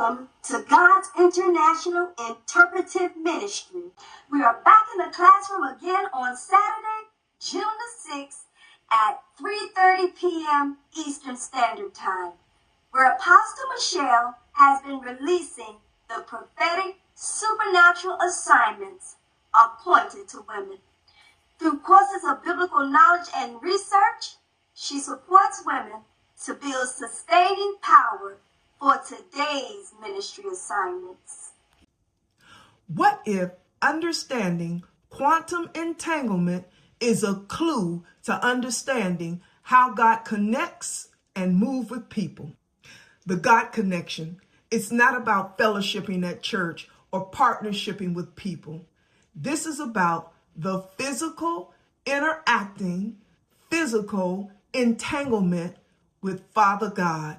Welcome to God's International Interpretive Ministry. We are back in the classroom again on Saturday, June the 6th at 3:30 p.m. Eastern Standard Time, where Apostle Michelle has been releasing the prophetic supernatural assignments appointed to women. Through courses of biblical knowledge and research, she supports women to build sustaining power for today's ministry assignments. What if understanding quantum entanglement is a clue to understanding how God connects and moves with people? The God connection, it's not about fellowshipping at church or partnershiping with people. This is about the physical interacting, physical entanglement with Father God.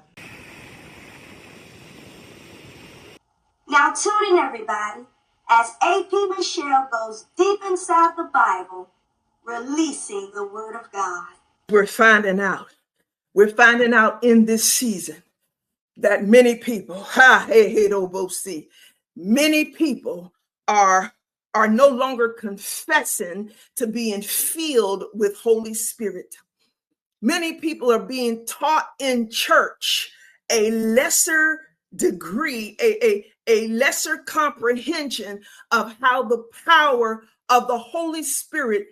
Now tune in, everybody, as AP Michelle goes deep inside the Bible, releasing the Word of God. We're finding out in this season that many people, many people are no longer confessing to being filled with Holy Spirit. Many people are being taught in church a lesser degree, a lesser comprehension of how the power of the Holy Spirit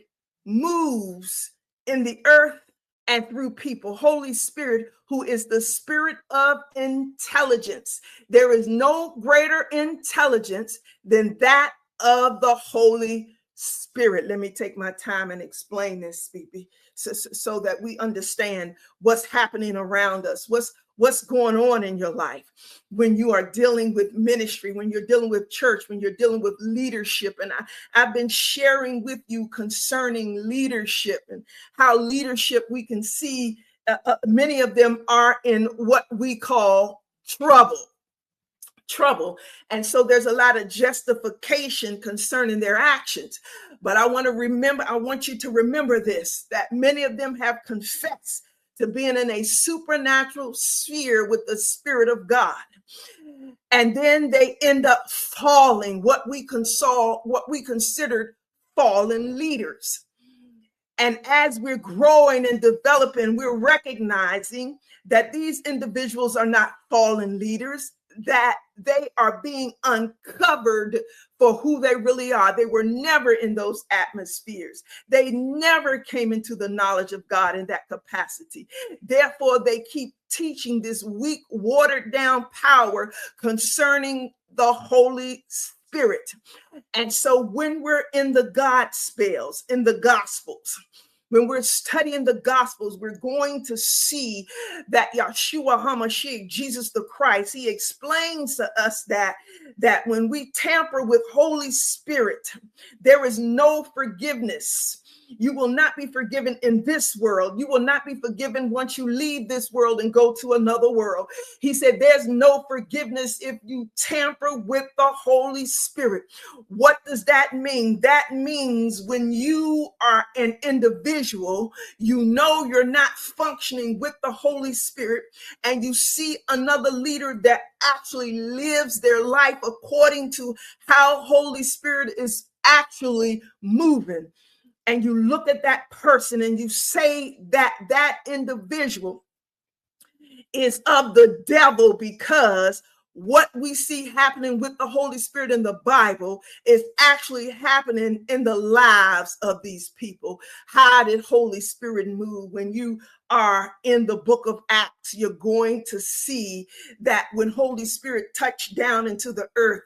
moves in the earth and through people. Holy Spirit, who is the spirit of intelligence. There is no greater intelligence than that of the Holy Spirit. Let me take my time and explain this, Phoebe, so that we understand what's happening around us, what's going on in your life when you are dealing with ministry, when you're dealing with church, when you're dealing with leadership. And I've been sharing with you concerning leadership and how leadership, we can see many of them are in what we call trouble. And so there's a lot of justification concerning their actions. But I want you to remember this, that many of them have confessed to being in a supernatural sphere with the Spirit of God. And then they end up falling, what we considered fallen leaders. And as we're growing and developing, we're recognizing that these individuals are not fallen leaders, that they are being uncovered for who they really are. They were never in those atmospheres. They never came into the knowledge of God in that capacity. Therefore, they keep teaching this weak, watered down power concerning the Holy Spirit. And so when we're in the God spells, in the Gospels, when we're studying the Gospels, we're going to see that Yahshua HaMashiach, Jesus the Christ, he explains to us that when we tamper with Holy Spirit, there is no forgiveness. You will not be forgiven in this world. You will not be forgiven once you leave this world and go to another world. He said there's no forgiveness if you tamper with the Holy Spirit. What does that mean? That means when you are an individual, you know you're not functioning with the Holy Spirit, and you see another leader that actually lives their life according to how Holy Spirit is actually moving. And you look at that person and you say that individual is of the devil, because what we see happening with the Holy Spirit in the Bible is actually happening in the lives of these people. How did Holy Spirit move? When you are in the book of Acts, you're going to see that when Holy Spirit touched down into the earth,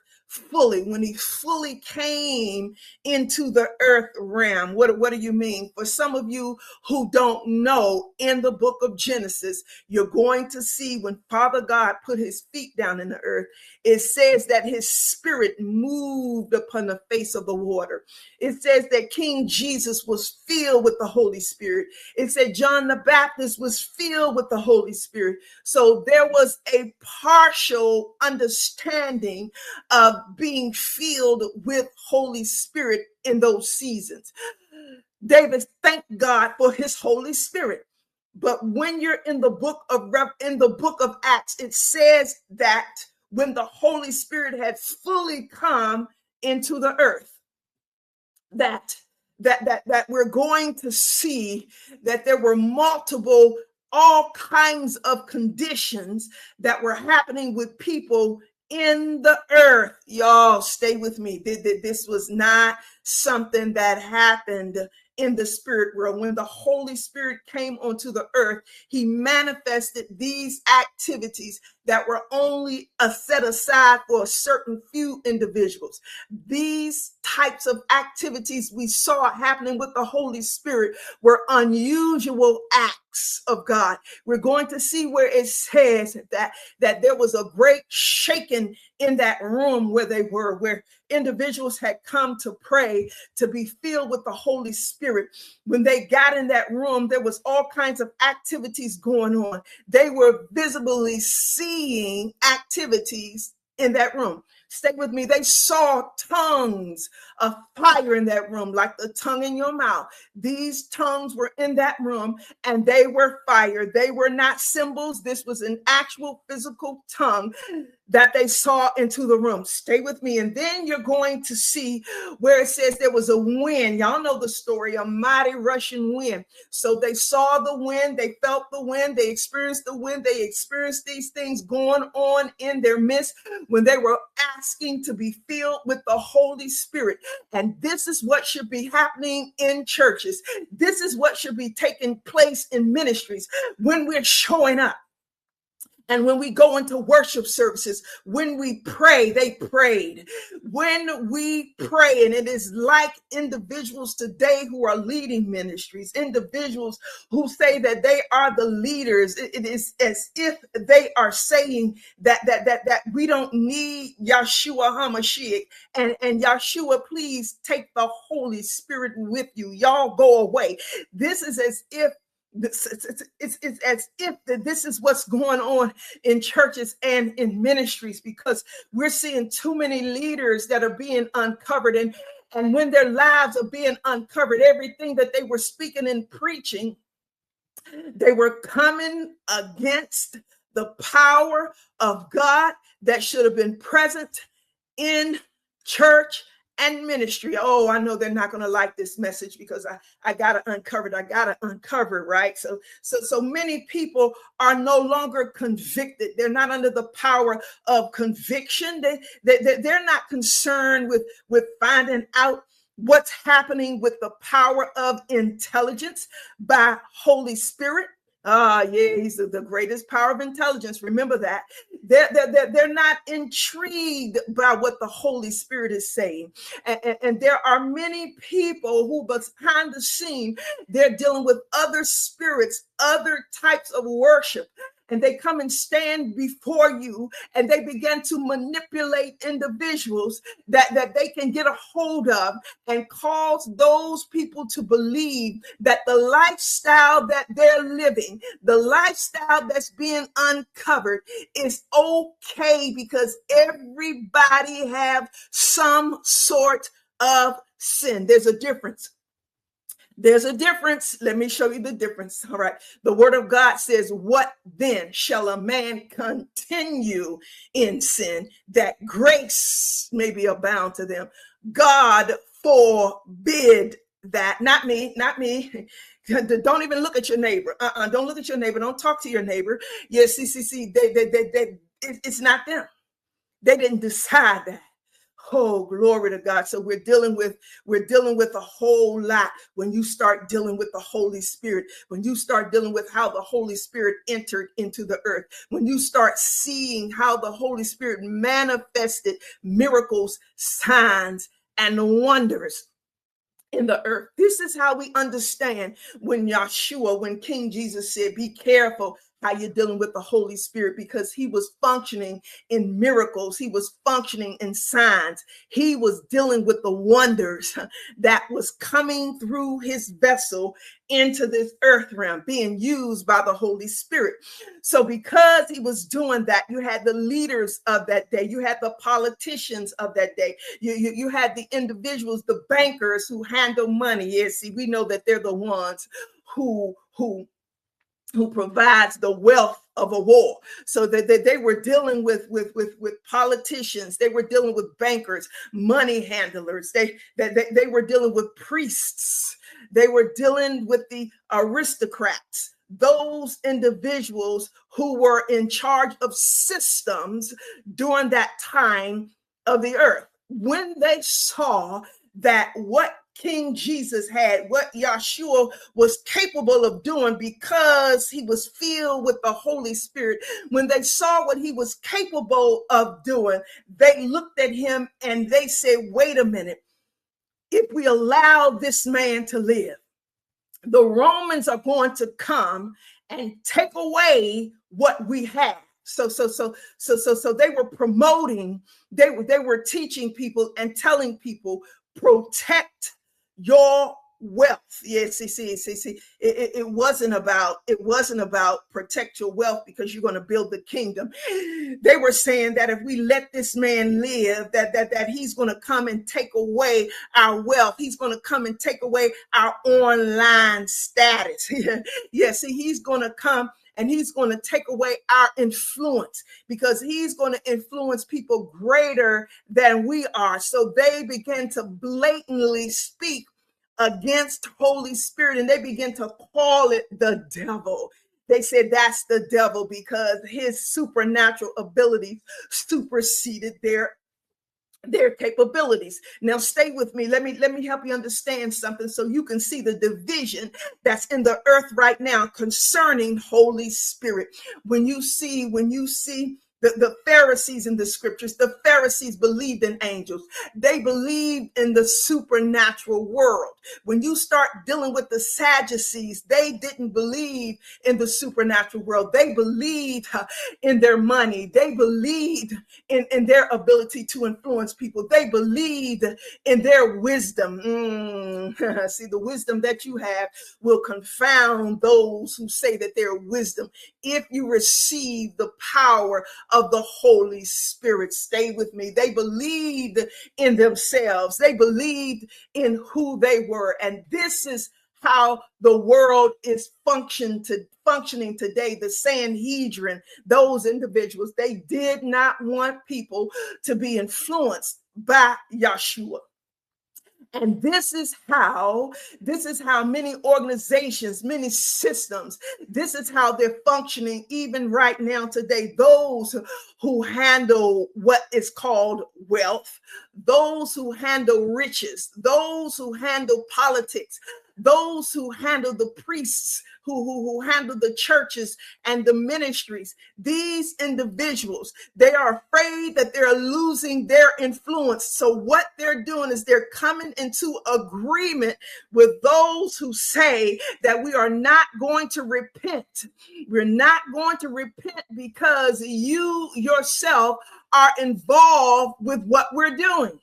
when he fully came into the earth realm. What do you mean? For some of you who don't know, in the book of Genesis, you're going to see when Father God put his feet down in the earth, it says that his spirit moved upon the face of the water. It says that King Jesus was filled with the Holy Spirit. It said John the Baptist was filled with the Holy Spirit. So there was a partial understanding of being filled with Holy Spirit in those seasons. David thanked God for his Holy Spirit. But when you're in the book of Acts, it says that when the Holy Spirit had fully come into the earth, that we're going to see that there were multiple, all kinds of conditions that were happening with people in the earth. Y'all stay with me. This was not something that happened in the spirit world. When the Holy Spirit came onto the earth, he manifested these activities that were only set aside for a certain few individuals. These types of activities we saw happening with the Holy Spirit were unusual acts of God. We're going to see where it says that there was a great shaking in that room where they were, where individuals had come to pray to be filled with the Holy Spirit. When they got in that room, there was all kinds of activities going on. They were visibly seeing activities in that room. Stay with me. They saw tongues of fire in that room, like the tongue in your mouth. These tongues were in that room and they were fire. They were not symbols. This was an actual physical tongue that they saw into the room. Stay with me. And then you're going to see where it says there was a wind. Y'all know the story, a mighty rushing wind. So they saw the wind, they felt the wind, they experienced the wind, they experienced these things going on in their midst when they were asking to be filled with the Holy Spirit. And this is what should be happening in churches. This is what should be taking place in ministries when we're showing up. And when we go into worship services, when we pray, they prayed. When we pray, and it is like individuals today who are leading ministries, individuals who say that they are the leaders. It is as if they are saying that we don't need Yahshua HaMashiach. And Yahshua, please take the Holy Spirit with you. Y'all go away. This is as if it's as if this is what's going on in churches and in ministries, because we're seeing too many leaders that are being uncovered, and when their lives are being uncovered, everything that they were speaking and preaching, they were coming against the power of God that should have been present in church and ministry. Oh, I know they're not going to like this message because I got to uncover it. I got to uncover, right? So many people are no longer convicted. They're not under the power of conviction. They're not concerned with finding out what's happening with the power of intelligence by Holy Spirit. Yeah, he's the greatest power of intelligence. Remember that. They're not intrigued by what the Holy Spirit is saying. And there are many people who behind the scene, they're dealing with other spirits, other types of worship. And they come and stand before you and they begin to manipulate individuals that they can get a hold of and cause those people to believe that the lifestyle that they're living, the lifestyle that's being uncovered is okay because everybody have some sort of sin. There's a difference. There's a difference. Let me show you the difference. All right. The word of God says, what then shall a man continue in sin that grace may be abound to them? God forbid that. Not me. Don't even look at your neighbor. Don't look at your neighbor. Don't talk to your neighbor. Yes, see, it's not them. They didn't decide that. Oh, glory to God. So we're dealing with a whole lot when you start dealing with the Holy Spirit, when you start dealing with how the Holy Spirit entered into the earth, when you start seeing how the Holy Spirit manifested miracles, signs, and wonders in the earth. This is how we understand when King Jesus said, be careful how you're dealing with the Holy Spirit, because he was functioning in miracles. He was functioning in signs. He was dealing with the wonders that was coming through his vessel into this earth realm, being used by the Holy Spirit. So because he was doing that, you had the leaders of that day. You had the politicians of that day. You had the individuals, the bankers who handle money. Yes, see, we know that they're the ones who provides the wealth of a war. So that they were dealing with politicians, they were dealing with bankers, money handlers, they were dealing with priests, they were dealing with the aristocrats, those individuals who were in charge of systems during that time of the earth. When they saw that what King Jesus had, what Yahshua was capable of doing because he was filled with the Holy Spirit, when they saw what he was capable of doing, they looked at him and they said, wait a minute, if we allow this man to live, the Romans are going to come and take away what we have. So they were promoting, they were teaching people and telling people, protect your wealth. Yes, see. It wasn't about protect your wealth because you're going to build the kingdom. They were saying that if we let this man live, that he's going to come and take away our wealth. He's going to come and take away our online status. Yeah, see, he's going to come and he's going to take away our influence because he's going to influence people greater than we are. So they began to blatantly speak against Holy Spirit and they began to call it the devil. They said that's the devil because his supernatural abilities superseded their capabilities. Now stay with me. Let me help you understand something so you can see the division that's in the earth right now concerning Holy Spirit. When you see the Pharisees in the scriptures, the Pharisees believed in angels. They believed in the supernatural world. When you start dealing with the Sadducees, they didn't believe in the supernatural world. They believed in their money. They believed in their ability to influence people. They believed in their wisdom. See, the wisdom that you have will confound those who say that they're wisdom if you receive the power of the Holy Spirit. Stay with me. They believed in themselves. They believed in who they were. And this is how the world is functioning today. The Sanhedrin, those individuals, they did not want people to be influenced by Yahshua. And this is how many organizations, many systems, this is how they're functioning even right now today. Those who handle what is called wealth, those who handle riches, those who handle politics, those who handle the priests, who handle the churches and the ministries. These individuals, they are afraid that they're losing their influence. So what they're doing is they're coming into agreement with those who say that we are not going to repent. We're not going to repent because you yourself are involved with what we're doing.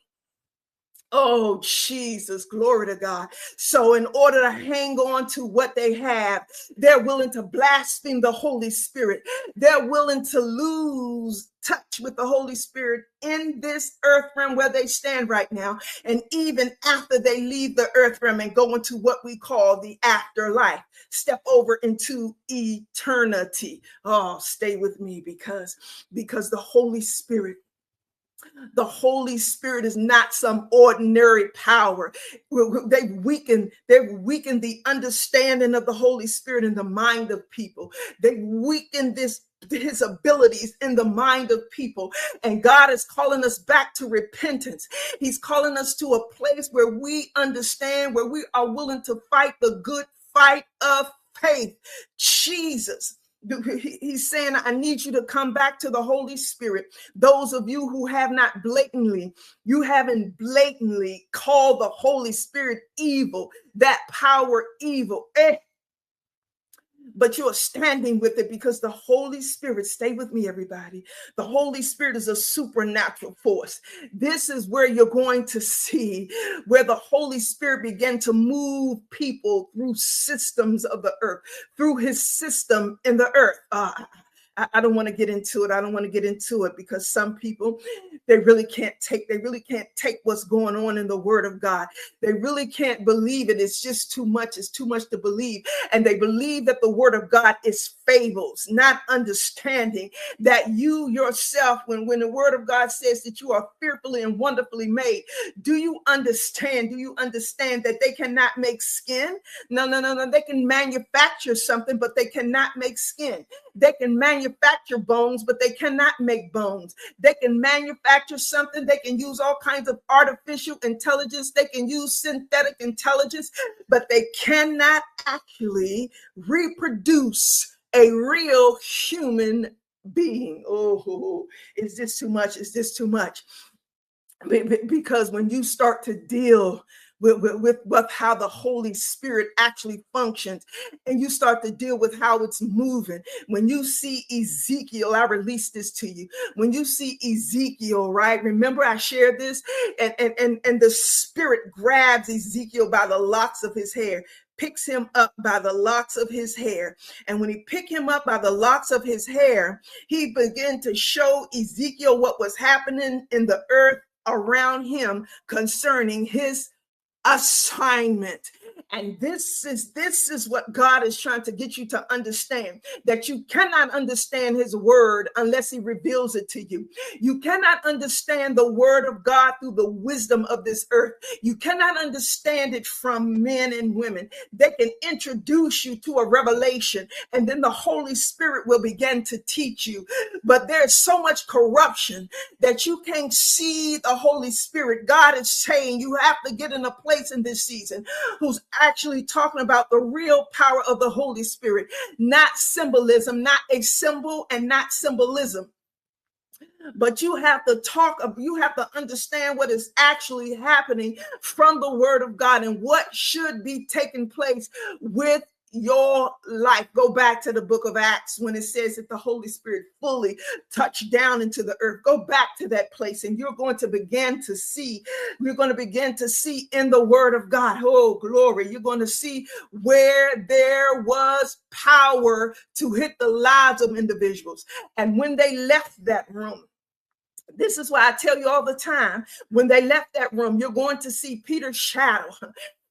Oh, Jesus, glory to God. So in order to hang on to what they have, they're willing to blaspheme the Holy Spirit. They're willing to lose touch with the Holy Spirit in this earth realm where they stand right now. And even after they leave the earth realm and go into what we call the afterlife, step over into eternity. Oh, stay with me because the Holy Spirit is not some ordinary power. They've weakened the understanding of the Holy Spirit in the mind of people. They've weakened his abilities in the mind of people. And God is calling us back to repentance. He's calling us to a place where we understand, where we are willing to fight the good fight of faith. Jesus, he's saying, I need you to come back to the Holy Spirit. Those of you who have not blatantly called the Holy Spirit evil, that power evil. But you're standing with it because the Holy Spirit, stay with me, everybody. The Holy Spirit is a supernatural force. This is where you're going to see where the Holy Spirit began to move people through systems of the earth, through his system in the earth. I don't want to get into it. I don't want to get into it because some people, they really can't take what's going on in the word of God. They really can't believe it. It's just too much. It's too much to believe. And they believe that the word of God is fables, not understanding that you yourself, when the word of God says that you are fearfully and wonderfully made, do you understand? Do you understand that they cannot make skin? No. They can manufacture something, but they cannot make skin. They can manufacture bones, but they cannot make bones. They can manufacture something. They can use all kinds of artificial intelligence. They can use synthetic intelligence, but they cannot actually reproduce a real human being. Oh, is this too much? Is this too much? Because when you start to deal with how the Holy Spirit actually functions, and you start to deal with how it's moving. When you see Ezekiel, I release this to you. When you see Ezekiel, right? Remember I shared this, and the Spirit grabs Ezekiel by the locks of his hair, picks him up by the locks of his hair. And when he picked him up by the locks of his hair, he began to show Ezekiel what was happening in the earth around him concerning his assignment. And this is what God is trying to get you to understand, that you cannot understand his word unless he reveals it to you. You cannot understand the word of God through the wisdom of this earth. You cannot understand it from men and women. They can introduce you to a revelation, and then the Holy Spirit will begin to teach you. But there's so much corruption that you can't see the Holy Spirit. God is saying you have to get in a place in this season who's actually talking about the real power of the Holy Spirit, not symbolism, not a symbol and not symbolism. But you have to understand what is actually happening from the word of God and what should be taking place with your life. Go back to the book of Acts when it says that the Holy Spirit fully touched down into the earth. Go back to that place and you're going to begin to see in the word of God, oh glory, you're going to see where there was power to hit the lives of individuals. And when they left that room, this is why I tell you all the time, when they left that room, you're going to see Peter's shadow.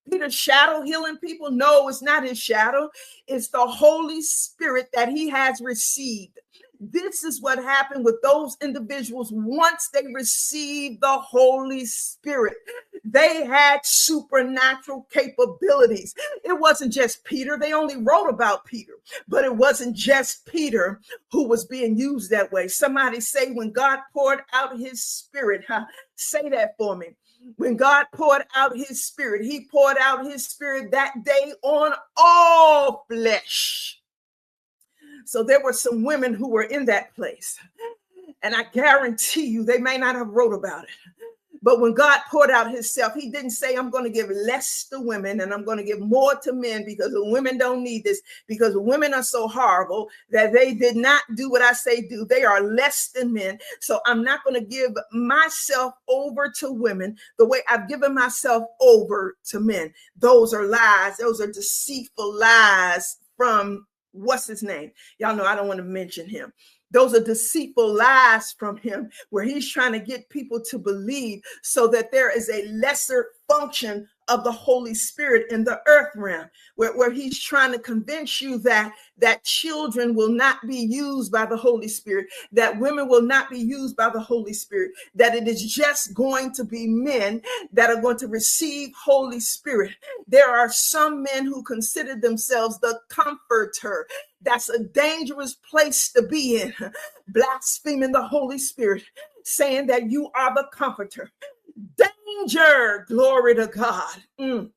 Peter's shadow healing people? No, it's not his shadow. It's the Holy Spirit that he has received. This is what happened with those individuals once they received the Holy Spirit. They had supernatural capabilities. It wasn't just Peter. They only wrote about Peter, but it wasn't just Peter who was being used that way. Somebody say, when God poured out his Spirit, say that for me. When God poured out his Spirit, he poured out his Spirit that day on all flesh. So there were some women who were in that place. And I guarantee you, they may not have wrote about it. But when God poured out himself, he didn't say, I'm going to give less to women and I'm going to give more to men because the women don't need this, because the women are so horrible that they did not do what I say do. They are less than men. So I'm not going to give myself over to women the way I've given myself over to men. Those are lies. Those are deceitful lies from what's his name? Y'all know I don't want to mention him. Those are deceitful lies from him where he's trying to get people to believe so that there is a lesser function of the Holy Spirit in the earth realm, where he's trying to convince you that children will not be used by the Holy Spirit, that women will not be used by the Holy Spirit, that it is just going to be men that are going to receive Holy Spirit. There are some men who consider themselves the comforter. That's a dangerous place to be in, blaspheming the Holy Spirit, saying that you are the comforter. Danger, glory to God.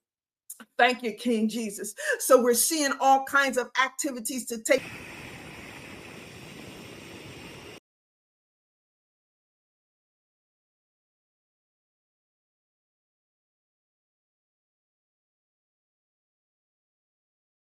Thank you, King Jesus. So we're seeing all kinds of activities to take